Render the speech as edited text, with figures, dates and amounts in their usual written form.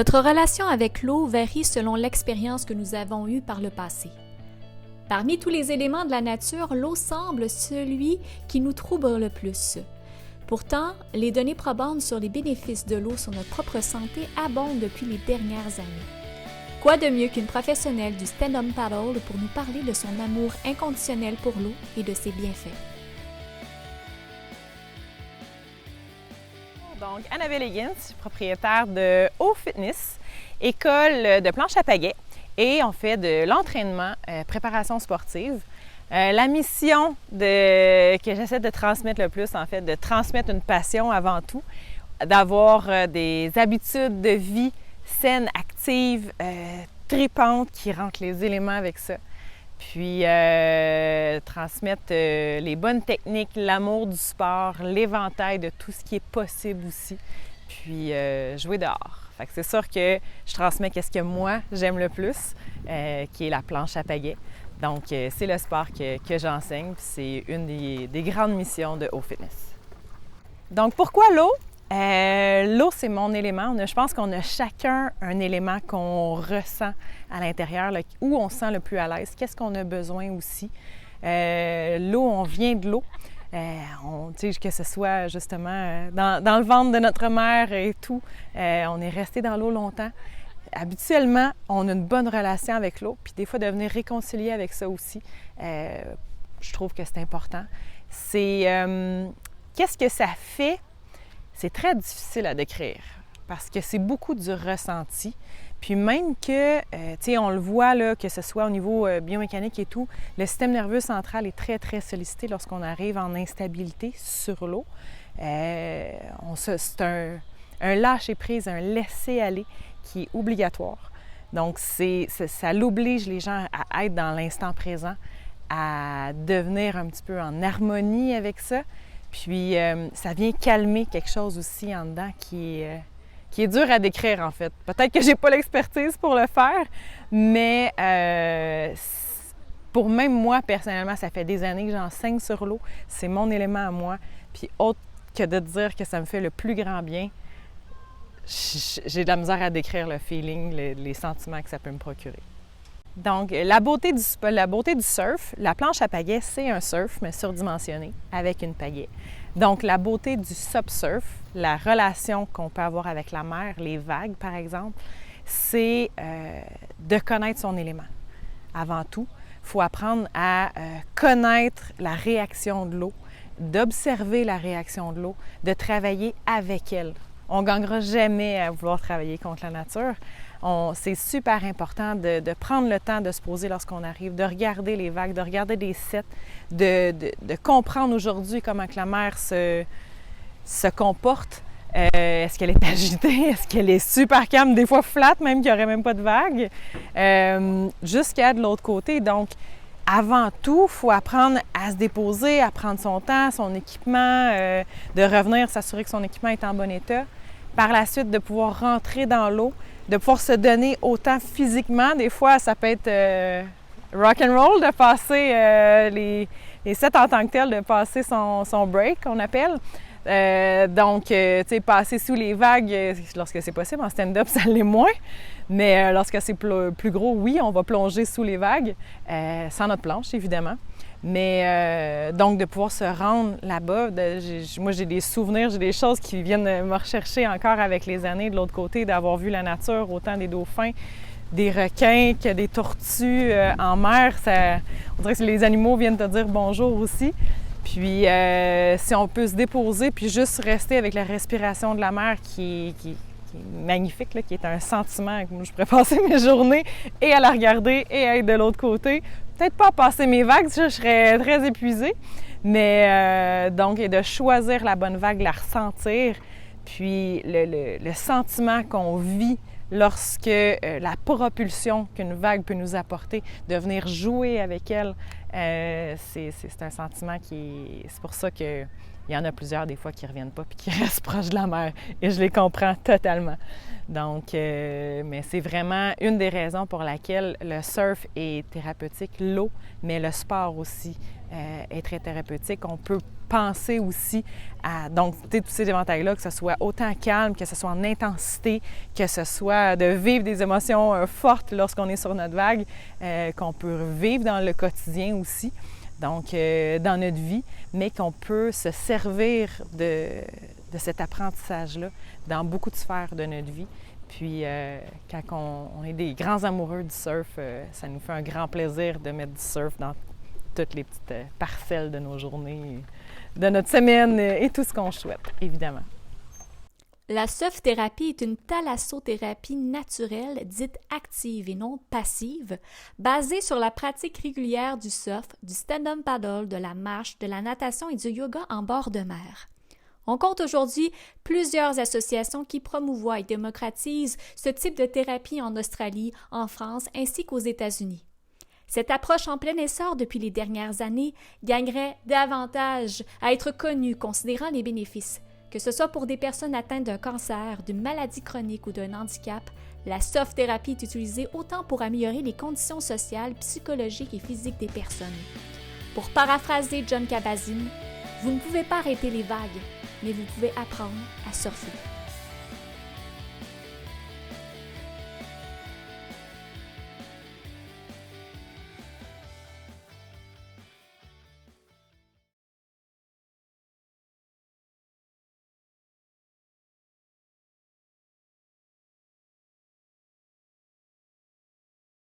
Notre relation avec l'eau varie selon l'expérience que nous avons eue par le passé. Parmi tous les éléments de la nature, l'eau semble celui qui nous trouble le plus. Pourtant, les données probantes sur les bénéfices de l'eau sur notre propre santé abondent depuis les dernières années. Quoi de mieux qu'une professionnelle du stand-up paddle pour nous parler de son amour inconditionnel pour l'eau et de ses bienfaits? Donc, Annabelle Higgins, propriétaire de Eau Fitness, école de planche à pagaie, et on fait de l'entraînement, préparation sportive. La mission que j'essaie de transmettre le plus, en fait, de transmettre une passion avant tout, d'avoir des habitudes de vie saines, actives, tripantes, qui rentrent les éléments avec ça. Puis transmettre les bonnes techniques, l'amour du sport, l'éventail de tout ce qui est possible aussi. Puis jouer dehors. Fait que c'est sûr que je transmets ce que moi j'aime le plus, qui est la planche à pagaie. Donc c'est le sport que j'enseigne, puis c'est une des grandes missions de Eau Fitness. Donc pourquoi l'eau? L'eau, c'est mon élément. Je pense qu'on a chacun un élément qu'on ressent à l'intérieur, là, où on se sent le plus à l'aise. Qu'est-ce qu'on a besoin aussi? L'eau, on vient de l'eau. Que ce soit justement dans le ventre de notre mère et tout, on est resté dans l'eau longtemps. Habituellement, on a une bonne relation avec l'eau, puis des fois de venir réconcilier avec ça aussi, je trouve que c'est important. Qu'est-ce que ça fait? C'est très difficile à décrire parce que c'est beaucoup du ressenti. Puis même que, on le voit, là, que ce soit au niveau biomécanique et tout, le système nerveux central est très, très sollicité lorsqu'on arrive en instabilité sur l'eau. C'est un lâcher-prise, un laisser-aller qui est obligatoire. Donc, ça l'oblige les gens à être dans l'instant présent, à devenir un petit peu en harmonie avec ça. Puis, ça vient calmer quelque chose aussi en dedans qui est dur à décrire, en fait. Peut-être que j'ai pas l'expertise pour le faire, mais pour même moi, personnellement, ça fait des années que j'enseigne sur l'eau. C'est mon élément à moi. Puis, autre que de dire que ça me fait le plus grand bien, j'ai de la misère à décrire le feeling, les sentiments que ça peut me procurer. Donc, la beauté du surf, la planche à pagaie, c'est un surf, mais surdimensionné, avec une pagaie. Donc, la beauté du subsurf, la relation qu'on peut avoir avec la mer, les vagues, par exemple, c'est de connaître son élément. Avant tout, il faut apprendre à connaître la réaction de l'eau, d'observer la réaction de l'eau, de travailler avec elle. On ne gagnera jamais à vouloir travailler contre la nature. C'est super important de prendre le temps de se poser lorsqu'on arrive, de regarder les vagues, de regarder des sets, de comprendre aujourd'hui comment que la mer se comporte. Est-ce qu'elle est agitée? Est-ce qu'elle est super calme? Des fois flat, même qu'il n'y aurait même pas de vagues. Jusqu'à de l'autre côté. Donc, avant tout, il faut apprendre à se déposer, à prendre son temps, son équipement, de revenir, s'assurer que son équipement est en bon état. Par la suite, de pouvoir rentrer dans l'eau, de pouvoir se donner autant physiquement. Des fois, ça peut être rock and roll, de passer les sets en tant que tel, de passer son break, qu'on appelle. Passer sous les vagues, lorsque c'est possible. En stand-up, ça l'est moins. Mais lorsque c'est plus gros, oui, on va plonger sous les vagues, sans notre planche, évidemment. Mais donc, de pouvoir se rendre là-bas, moi, j'ai des souvenirs, j'ai des choses qui viennent me rechercher encore avec les années de l'autre côté, d'avoir vu la nature, autant des dauphins, des requins que des tortues en mer. On dirait que les animaux viennent te dire bonjour aussi. Puis, si on peut se déposer, puis juste rester avec la respiration de la mer qui est magnifique, là, qui est un sentiment que moi, je pourrais passer mes journées et à la regarder et à être de l'autre côté. Peut-être pas à passer mes vagues, je serais très épuisée, mais donc, et de choisir la bonne vague, la ressentir, puis le sentiment qu'on vit lorsque la propulsion qu'une vague peut nous apporter, de venir jouer avec elle, c'est un sentiment c'est pour ça qu'il y en a plusieurs des fois qui ne reviennent pas puis qui restent proches de la mer. Et je les comprends totalement. Donc, mais c'est vraiment une des raisons pour laquelle le surf est thérapeutique, l'eau, mais le sport aussi est très thérapeutique. On peut penser aussi à donc tous ces éventails-là, que ce soit autant calme, que ce soit en intensité, que ce soit de vivre des émotions fortes lorsqu'on est sur notre vague, qu'on peut vivre dans le quotidien aussi, donc dans notre vie, mais qu'on peut se servir de cet apprentissage-là dans beaucoup de sphères de notre vie. Puis, quand on est des grands amoureux du surf, ça nous fait un grand plaisir de mettre du surf dans toutes les petites parcelles de nos journées, de notre semaine et tout ce qu'on souhaite, évidemment. La surf-thérapie est une thalassothérapie naturelle, dite active et non passive, basée sur la pratique régulière du surf, du stand-up paddle, de la marche, de la natation et du yoga en bord de mer. On compte aujourd'hui plusieurs associations qui promouvoient et démocratisent ce type de thérapie en Australie, en France ainsi qu'aux États-Unis. Cette approche en plein essor depuis les dernières années gagnerait davantage à être connue considérant les bénéfices. Que ce soit pour des personnes atteintes d'un cancer, d'une maladie chronique ou d'un handicap, la surf-thérapie est utilisée autant pour améliorer les conditions sociales, psychologiques et physiques des personnes. Pour paraphraser Jon Kabat-Zinn, vous ne pouvez pas arrêter les vagues, mais vous pouvez apprendre à surfer.